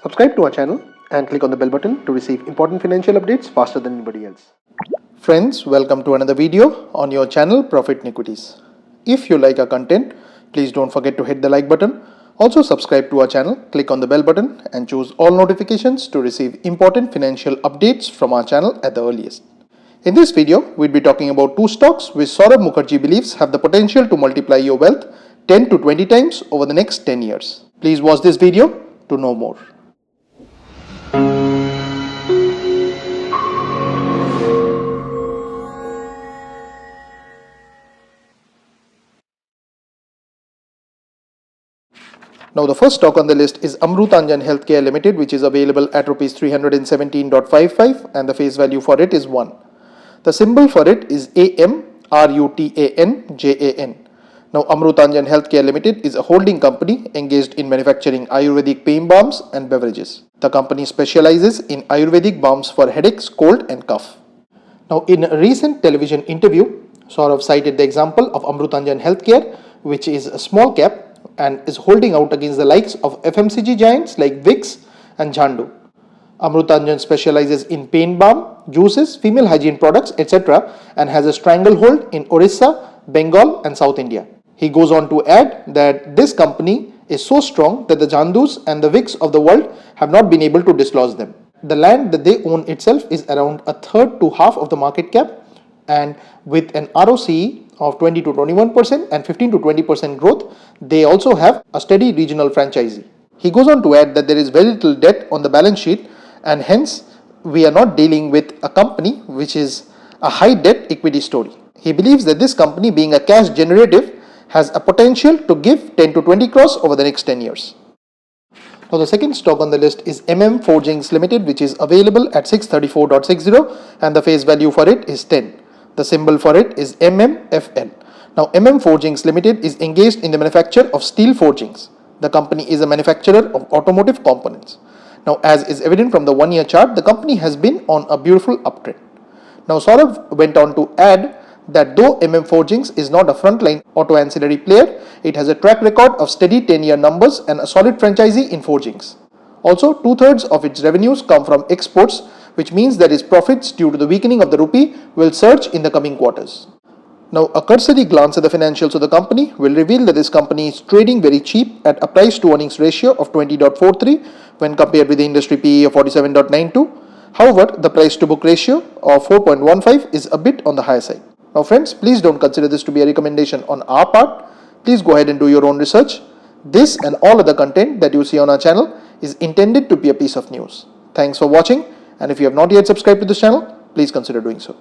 Subscribe to our channel and click on the bell button to receive important financial updates faster than anybody else. Friends, welcome to another video on your channel Profit in Equities. If you like our content, please don't forget to hit the like button. Also subscribe to our channel, click on the bell button and choose all notifications to receive important financial updates from our channel at the earliest. In this video, we'll be talking about two stocks which Saurabh Mukherjea believes have the potential to multiply your wealth 10 to 20 times over the next 10 years. Please watch this video to know more. Now the first stock on the list is Amrutanjan Healthcare Limited, which is available at Rs 317.55 and the face value for it is 1. The symbol for it is AMRUTANJAN. Now Amrutanjan Healthcare Limited is a holding company engaged in manufacturing Ayurvedic pain balms and beverages. The company specializes in Ayurvedic balms for headaches, cold and cough. Now in a recent television interview, Saurabh cited the example of Amrutanjan Healthcare, which is a small cap and is holding out against the likes of FMCG giants like Vicks and Jhandu. Amrutanjan specializes in pain balm, juices, female hygiene products, etc. and has a stranglehold in Orissa, Bengal and South India. He goes on to add that this company is so strong that the Jhandus and the Vicks of the world have not been able to dislodge them. The land that they own itself is around a third to half of the market cap, and with an ROCE of 20 to 21% and 15 to 20% growth, they also have a steady regional franchisee. He goes on to add that there is very little debt on the balance sheet and hence we are not dealing with a company which is a high debt equity story. He believes that this company, being a cash generative, has a potential to give 10 to 20 crores over the next 10 years. Now the second stock on the list is Forgings Limited, which is available at 634.60 and the face value for it is 10. The symbol for it is MMFL. Now Forgings Limited is engaged in the manufacture of steel forgings. The company is a manufacturer of automotive components. Now as is evident from the 1-year chart, the company has been on a beautiful uptrend. Now Saurabh went on to add that though Forgings is not a frontline auto ancillary player, it has a track record of steady 10-year numbers and a solid franchisee in forgings. Also, 2/3 of its revenues come from exports, which means that its profits due to the weakening of the rupee will surge in the coming quarters. Now, a cursory glance at the financials of the company will reveal that this company is trading very cheap at a price to earnings ratio of 20.43 when compared with the industry PE of 47.92. However, the price to book ratio of 4.15 is a bit on the higher side. Now friends, please don't consider this to be a recommendation on our part. Please go ahead and do your own research. This and all other content that you see on our channel is intended to be a piece of news. Thanks for watching, and if you have not yet subscribed to this channel, please consider doing so.